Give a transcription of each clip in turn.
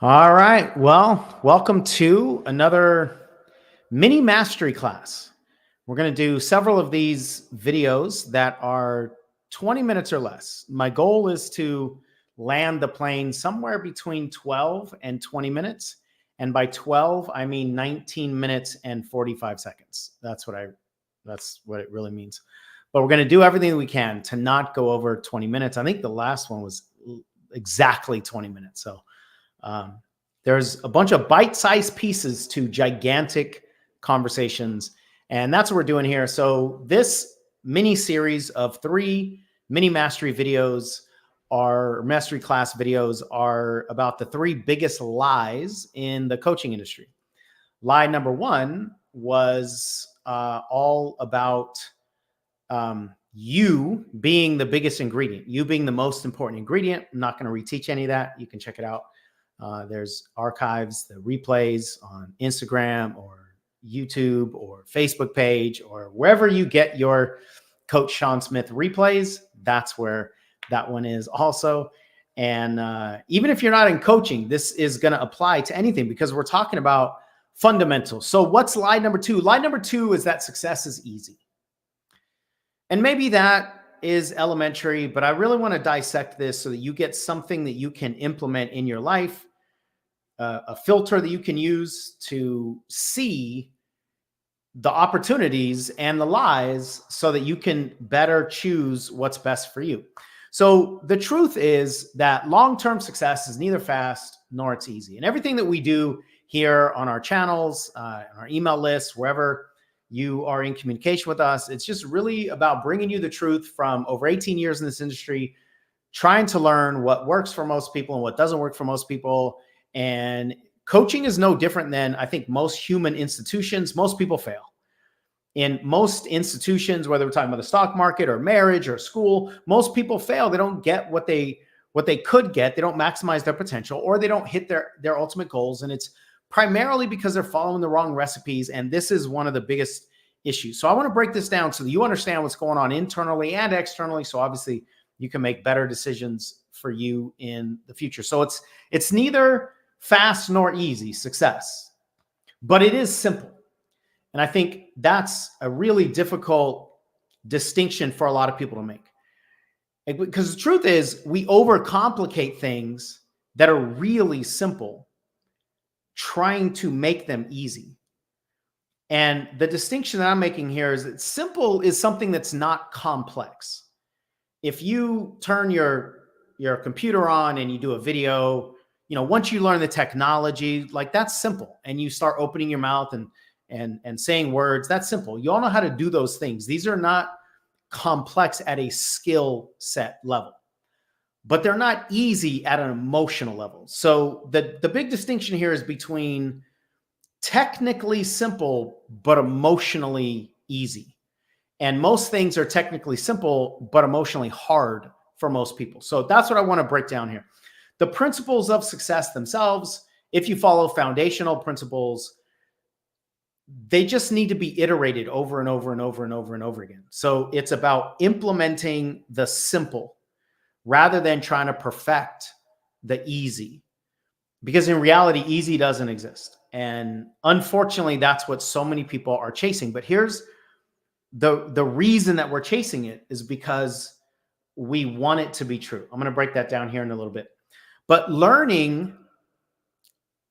All right. Well, welcome to another mini mastery class. We're going to do several of these videos that are 20 minutes or less. My goal is to land the plane somewhere between 12 and 20 minutes. And by 12, I mean 19 minutes and 45 seconds. That's what it really means. But we're going to do everything we can to not go over 20 minutes. I think the last one was exactly 20 minutes. So there's a bunch of bite-sized pieces to gigantic conversations, and that's what we're doing here. So this mini series of 3 mini mastery videos mastery class videos are about the 3 biggest lies in the coaching industry. Lie number 1 was all about you being the biggest ingredient, you being the most important ingredient. I'm not going to reteach any of that. You can check it out. There's archives, the replays on Instagram or YouTube or Facebook page or wherever you get your Coach Sean Smith replays. That's where that one is also. And even if you're not in coaching, this is going to apply to anything because we're talking about fundamentals. So what's lie number 2? Lie number 2 is that success is easy. And maybe that is elementary, but I really want to dissect this so that you get something that you can implement in your life, a filter that you can use to see the opportunities and the lies so that you can better choose what's best for you. So the truth is that long-term success is neither fast nor it's easy. And everything that we do here on our channels, on our email lists, wherever you are in communication with us, it's just really about bringing you the truth from over 18 years in this industry, trying to learn what works for most people and what doesn't work for most people. And coaching is no different than, I think, most human institutions. Most people fail. In most institutions, whether we're talking about the stock market or marriage or school, most people fail. They don't get what they could get. They don't maximize their potential, or they don't hit their ultimate goals. And it's primarily because they're following the wrong recipes. And this is one of the biggest issues. So I want to break this down so that you understand what's going on internally and externally. So obviously you can make better decisions for you in the future. So it's neither fast nor easy success, but it is simple. And I think that's a really difficult distinction for a lot of people to make. Because the truth is, we overcomplicate things that are really simple, trying to make them easy. And the distinction that I'm making here is that simple is something that's not complex. If you turn your computer on and you do a video, once you learn the technology, like that's simple. And you start opening your mouth and saying words, that's simple. You all know how to do those things. These are not complex at a skill set level, but they're not easy at an emotional level. So the big distinction here is between technically simple, but emotionally easy. And most things are technically simple, but emotionally hard for most people. So that's what I want to break down here. The principles of success themselves, if you follow foundational principles, they just need to be iterated over and over and over and over and over again. So it's about implementing the simple rather than trying to perfect the easy. Because in reality, easy doesn't exist. And unfortunately, that's what so many people are chasing. But here's the reason that we're chasing it is because we want it to be true. I'm going to break that down here in a little bit. But learning,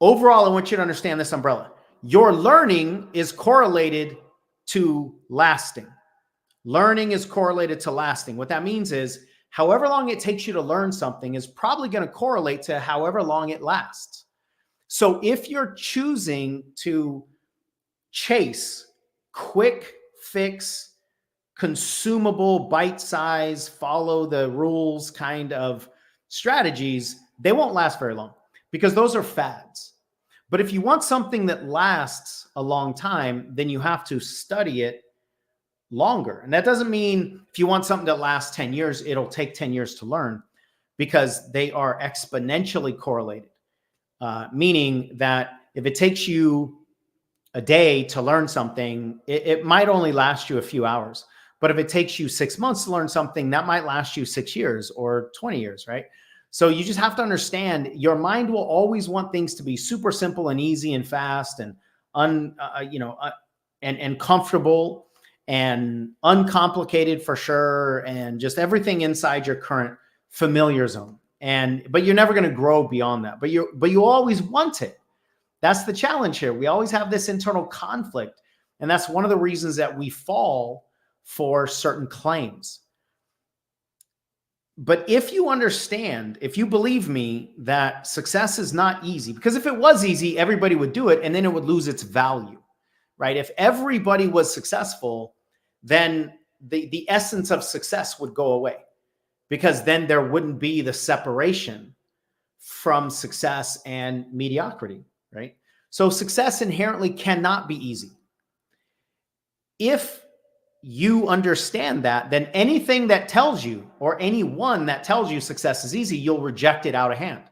overall, I want you to understand this umbrella. Your learning is correlated to lasting. Learning is correlated to lasting. What that means is however long it takes you to learn something is probably going to correlate to however long it lasts. So if you're choosing to chase quick fix, consumable, bite-size, follow the rules kind of strategies, they won't last very long because those are fads. But if you want something that lasts a long time, then you have to study it longer. And that doesn't mean if you want something that lasts 10 years, it'll take 10 years to learn, because they are exponentially correlated. Meaning that if it takes you a day to learn something, it might only last you a few hours. But if it takes you 6 months to learn something, that might last you 6 years or 20 years, right? So you just have to understand your mind will always want things to be super simple and easy and fast and and comfortable and uncomplicated for sure, and just everything inside your current familiar zone. But you're never going to grow beyond that. But you always want it. That's the challenge here. We always have this internal conflict, and that's one of the reasons that we fall for certain claims. But if you understand, if you believe me that success is not easy, because if it was easy, everybody would do it and then it would lose its value, right? If everybody was successful, then the essence of success would go away, because then there wouldn't be the separation from success and mediocrity, right? So success inherently cannot be easy. If you understand that, then anything that tells you, or anyone that tells you success is easy, you'll reject it out of hand,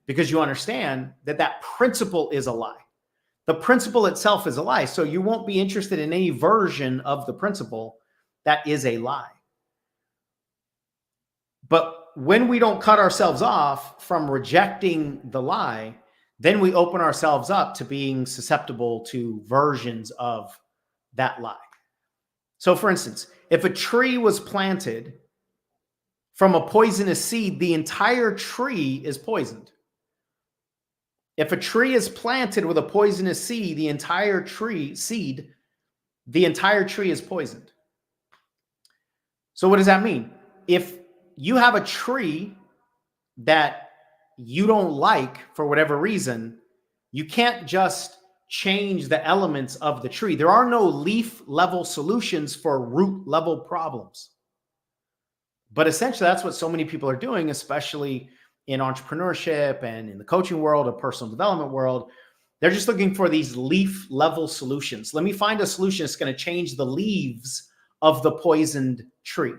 because you understand that that principle is a lie. The principle itself is a lie. So you won't be interested in any version of the principle that is a lie. But when we don't cut ourselves off from rejecting the lie, then we open ourselves up to being susceptible to versions of that lie. So for instance, if a tree was planted from a poisonous seed, the entire tree is poisoned. If a tree is planted with a poisonous seed, the entire tree is poisoned. So what does that mean? If you have a tree that you don't like for whatever reason, you can't just change the elements of the tree. There are no leaf level solutions for root level problems. But essentially, that's what so many people are doing, especially in entrepreneurship and in the coaching world or personal development world. They're just looking for these leaf level solutions. Let me find a solution that's going to change the leaves of the poisoned tree.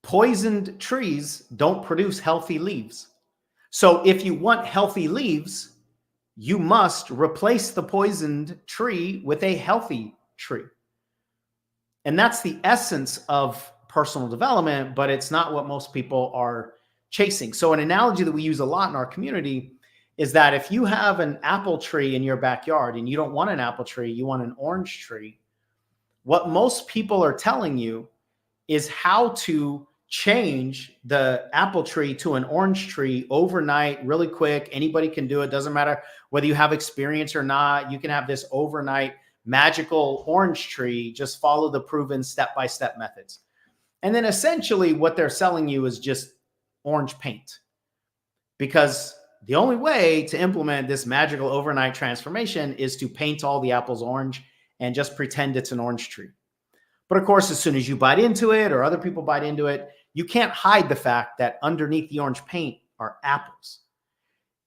Poisoned trees don't produce healthy leaves. So if you want healthy leaves, you must replace the poisoned tree with a healthy tree. And that's the essence of personal development, but it's not what most people are chasing. So an analogy that we use a lot in our community is that if you have an apple tree in your backyard and you don't want an apple tree, you want an orange tree, what most people are telling you is how to change the apple tree to an orange tree overnight, really quick. Anybody can do it. Doesn't matter whether you have experience or not. You can have this overnight magical orange tree. Just follow the proven step-by-step methods. And then essentially what they're selling you is just orange paint, because the only way to implement this magical overnight transformation is to paint all the apples orange and just pretend it's an orange tree. But of course, as soon as you bite into it or other people bite into it, you can't hide the fact that underneath the orange paint are apples.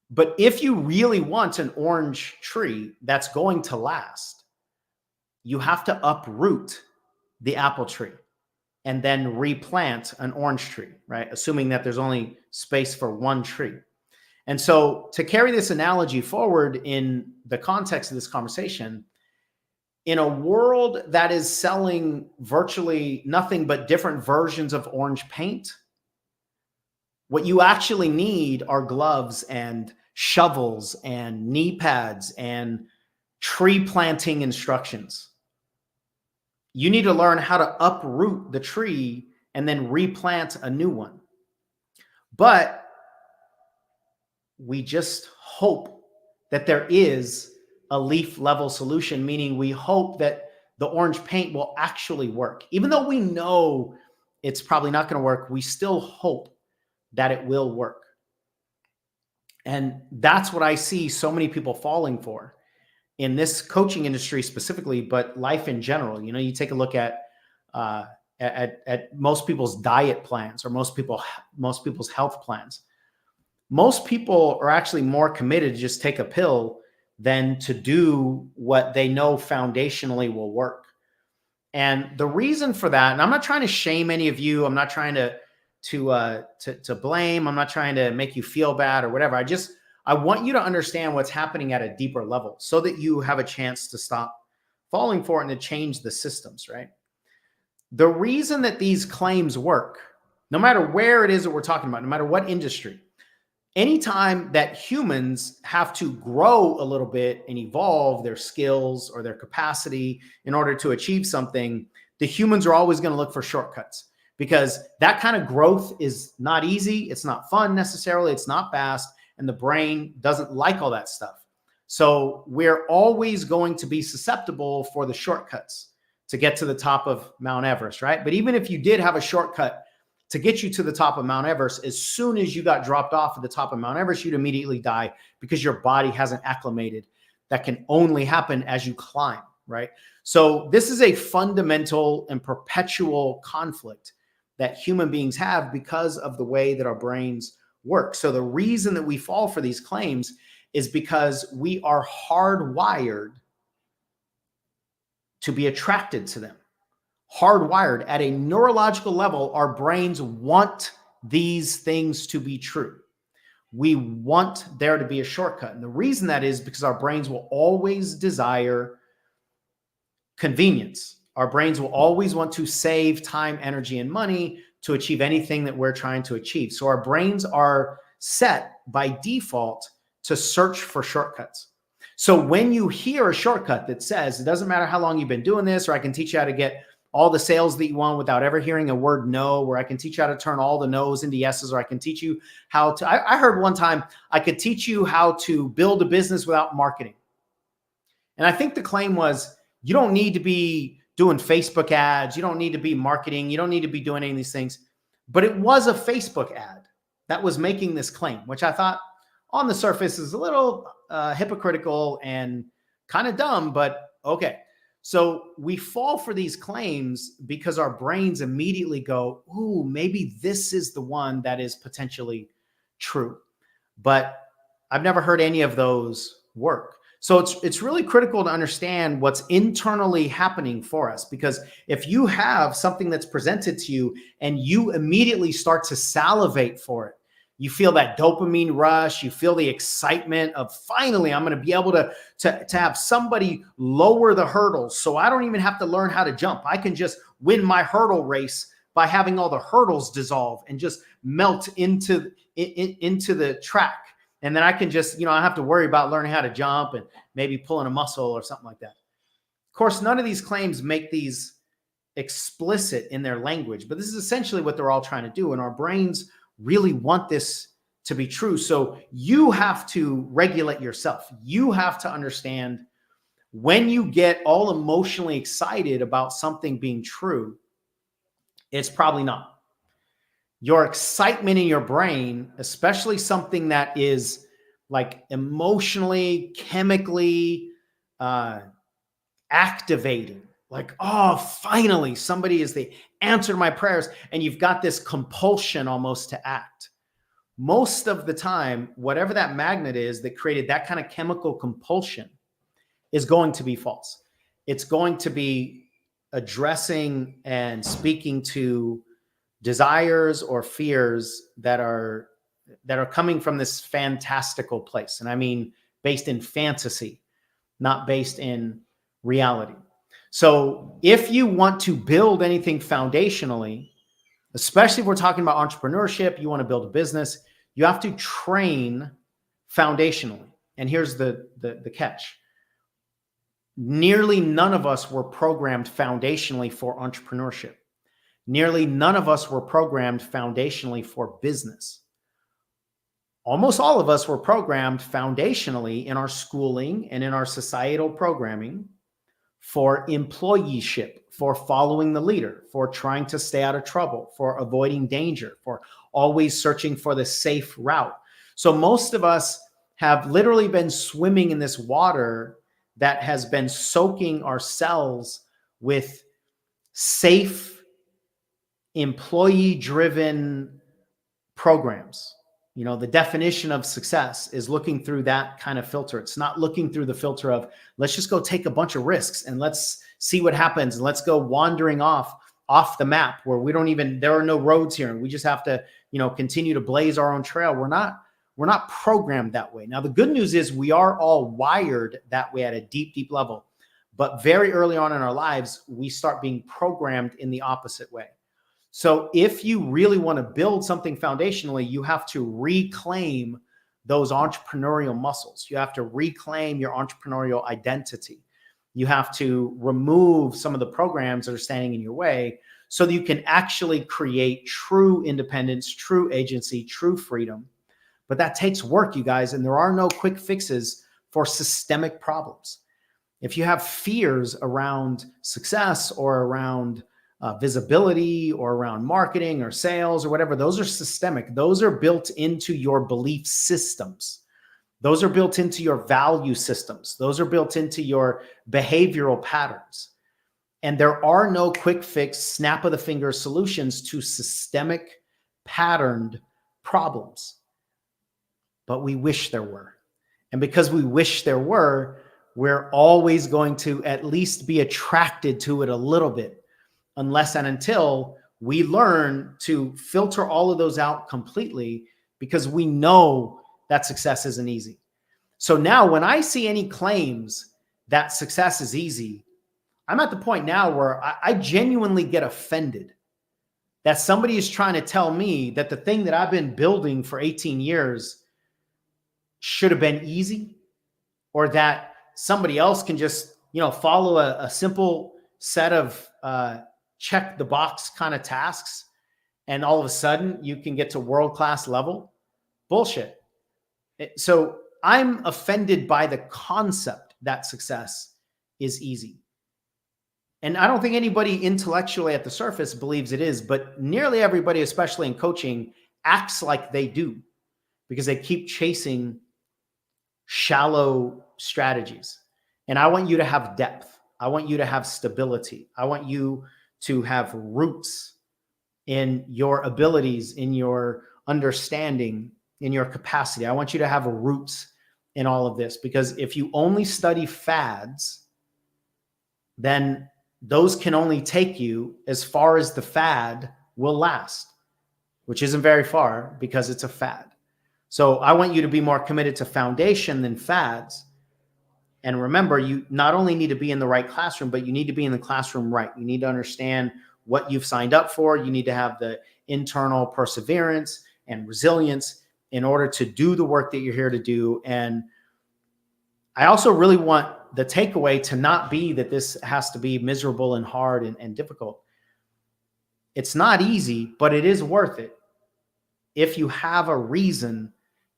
But if you really want an orange tree that's going to last, you have to uproot the apple tree and then replant an orange tree, right? Assuming that there's only space for one tree. And so to carry this analogy forward in the context of this conversation, in a world that is selling virtually nothing but different versions of orange paint, what you actually need are gloves and shovels and knee pads and tree planting instructions. You need to learn how to uproot the tree and then replant a new one. But we just hope that there is a leaf level solution, meaning we hope that the orange paint will actually work. Even though we know it's probably not going to work, we still hope that it will work. And that's what I see so many people falling for in this coaching industry specifically, but life in general. You know, you take a look at most people's diet plans or most people's health plans. Most people are actually more committed to just take a pill than to do what they know foundationally will work. And the reason for that, and I'm not trying to shame any of you, I'm not trying to blame, I'm not trying to make you feel bad or whatever. I want you to understand what's happening at a deeper level so that you have a chance to stop falling for it and to change the systems, right? The reason that these claims work no matter where it is that we're talking about, no matter what industry, anytime that humans have to grow a little bit and evolve their skills or their capacity in order to achieve something, the humans are always going to look for shortcuts, because that kind of growth is not easy. It's not fun necessarily. It's not fast. And the brain doesn't like all that stuff. So we're always going to be susceptible for the shortcuts to get to the top of Mount Everest, right? But even if you did have a shortcut to get you to the top of Mount Everest, as soon as you got dropped off at the top of Mount Everest, you'd immediately die, because your body hasn't acclimated. That can only happen as you climb, right? So this is a fundamental and perpetual conflict that human beings have because of the way that our brains work. So the reason that we fall for these claims is because we are hardwired to be attracted to them. Hardwired at a neurological level, our brains want these things to be true. We want there to be a shortcut. And the reason that is because our brains will always desire convenience. Our brains will always want to save time, energy, and money to achieve anything that we're trying to achieve. So our brains are set by default to search for shortcuts. So when you hear a shortcut that says, it doesn't matter how long you've been doing this, or I can teach you how to get all the sales that you want without ever hearing a word no, or I can teach you how to turn all the no's into yeses, or I can teach you how to, I heard one time, I could teach you how to build a business without marketing. And I think the claim was, you don't need to be doing Facebook ads. You don't need to be marketing. You don't need to be doing any of these things. But it was a Facebook ad that was making this claim, which I thought on the surface is a little hypocritical and kind of dumb, but okay. So we fall for these claims because our brains immediately go, ooh, maybe this is the one that is potentially true. But I've never heard any of those work. So it's really critical to understand what's internally happening for us, because if you have something that's presented to you and you immediately start to salivate for it, you feel that dopamine rush, you feel the excitement of finally, I'm going to be able to have somebody lower the hurdles. So I don't even have to learn how to jump. I can just win my hurdle race by having all the hurdles dissolve and just melt into the track. And then I can just, I don't have to worry about learning how to jump and maybe pulling a muscle or something like that. Of course, none of these claims make these explicit in their language, but this is essentially what they're all trying to do. And our brains really want this to be true. So you have to regulate yourself. You have to understand when you get all emotionally excited about something being true, it's probably not. Your excitement in your brain, especially something that is like emotionally, chemically activating, like, oh, finally, somebody is the answer to my prayers. And you've got this compulsion almost to act. Most of the time, whatever that magnet is that created that kind of chemical compulsion is going to be false. It's going to be addressing and speaking to desires or fears that are coming from this fantastical place. And I mean, based in fantasy, not based in reality. So if you want to build anything foundationally, especially if we're talking about entrepreneurship, you want to build a business, you have to train foundationally. And here's the catch. Nearly none of us were programmed foundationally for entrepreneurship. Nearly none of us were programmed foundationally for business. Almost all of us were programmed foundationally in our schooling and in our societal programming for employeeship, for following the leader, for trying to stay out of trouble, for avoiding danger, for always searching for the safe route. So most of us have literally been swimming in this water that has been soaking our cells with safe, employee-driven programs. The definition of success is looking through that kind of filter. It's not looking through the filter of, let's just go take a bunch of risks and let's see what happens. And let's go wandering off the map where there are no roads here. And we just have to, continue to blaze our own trail. We're not programmed that way. Now, the good news is we are all wired that way at a deep, deep level. But very early on in our lives, we start being programmed in the opposite way. So if you really want to build something foundationally, you have to reclaim those entrepreneurial muscles. You have to reclaim your entrepreneurial identity. You have to remove some of the programs that are standing in your way so that you can actually create true independence, true agency, true freedom. But that takes work, you guys, and there are no quick fixes for systemic problems. If you have fears around success or around visibility or around marketing or sales or whatever, those are systemic. Those are built into your belief systems. Those are built into your value systems. Those are built into your behavioral patterns. And there are no quick fix, snap of the finger solutions to systemic patterned problems. But we wish there were. And because we wish there were, we're always going to at least be attracted to it a little bit, unless and until we learn to filter all of those out completely, because we know that success isn't easy. So now when I see any claims that success is easy, I'm at the point now where I genuinely get offended that somebody is trying to tell me that the thing that I've been building for 18 years should have been easy, or that somebody else can just, follow a simple set of check the box kind of tasks, and all of a sudden you can get to world-class level. Bullshit. So I'm offended by the concept that success is easy. And I don't think anybody intellectually at the surface believes it is, but nearly everybody, especially in coaching, acts like they do, because they keep chasing shallow strategies. And I want you to have depth. I want you to have stability. I want you to have roots in your abilities, in your understanding, in your capacity. I want you to have roots in all of this, because if you only study fads, then those can only take you as far as the fad will last, which isn't very far because it's a fad. So I want you to be more committed to foundation than fads. And remember, you not only need to be in the right classroom, but you need to be in the classroom right. You need to understand what you've signed up for. You need to have the internal perseverance and resilience in order to do the work that you're here to do. And I also really want the takeaway to not be that this has to be miserable and hard and difficult. It's not easy, but it is worth it if you have a reason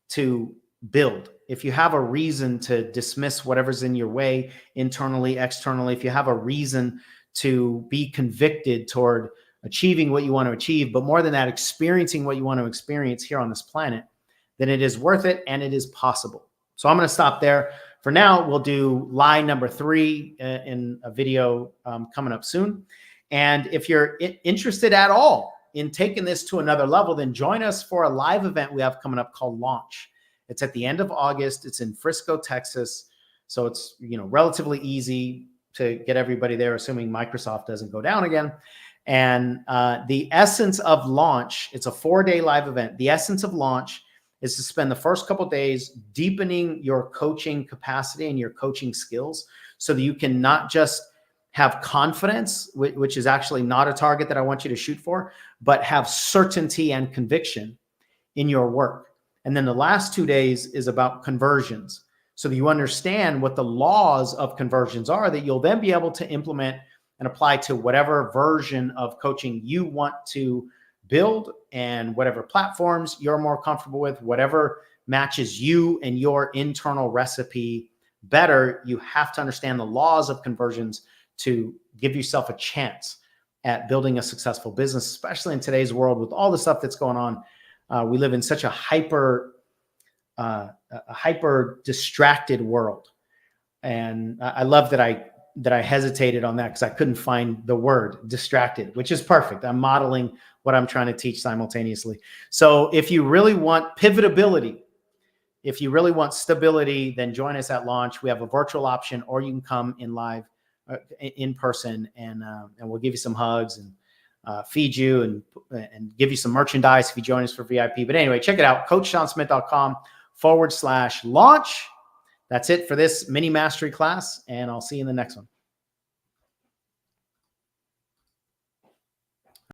to build, if you have a reason to dismiss whatever's in your way, internally, externally, if you have a reason to be convicted toward achieving what you want to achieve, but more than that, experiencing what you want to experience here on this planet, then it is worth it and it is possible. So I'm going to stop there. For now, we'll do lie number 3 in a video coming up soon. And if you're interested at all in taking this to another level, then join us for a live event we have coming up called Launch. It's at the end of August. It's in Frisco, Texas. So it's, relatively easy to get everybody there, assuming Microsoft doesn't go down again. And the essence of Launch, it's a 4-day live event. The essence of Launch is to spend the first couple of days deepening your coaching capacity and your coaching skills so that you can not just have confidence, which is actually not a target that I want you to shoot for, but have certainty and conviction in your work. And then the last 2 days is about conversions, so that you understand what the laws of conversions are, that you'll then be able to implement and apply to whatever version of coaching you want to build and whatever platforms you're more comfortable with, whatever matches you and your internal recipe better. You have to understand the laws of conversions to give yourself a chance at building a successful business, especially in today's world with all the stuff that's going on. We live in such a hyper distracted world. And I love that I hesitated on that because I couldn't find the word distracted, which is perfect. I'm modeling what I'm trying to teach simultaneously. So if you really want pivotability, if you really want stability, then join us at Launch. We have a virtual option, or you can come in live, in person, and we'll give you some hugs and feed you and give you some merchandise if you join us for VIP. But anyway, check it out, coachshawnsmith.com/launch. That's it for this mini mastery class, and I'll see you in the next one.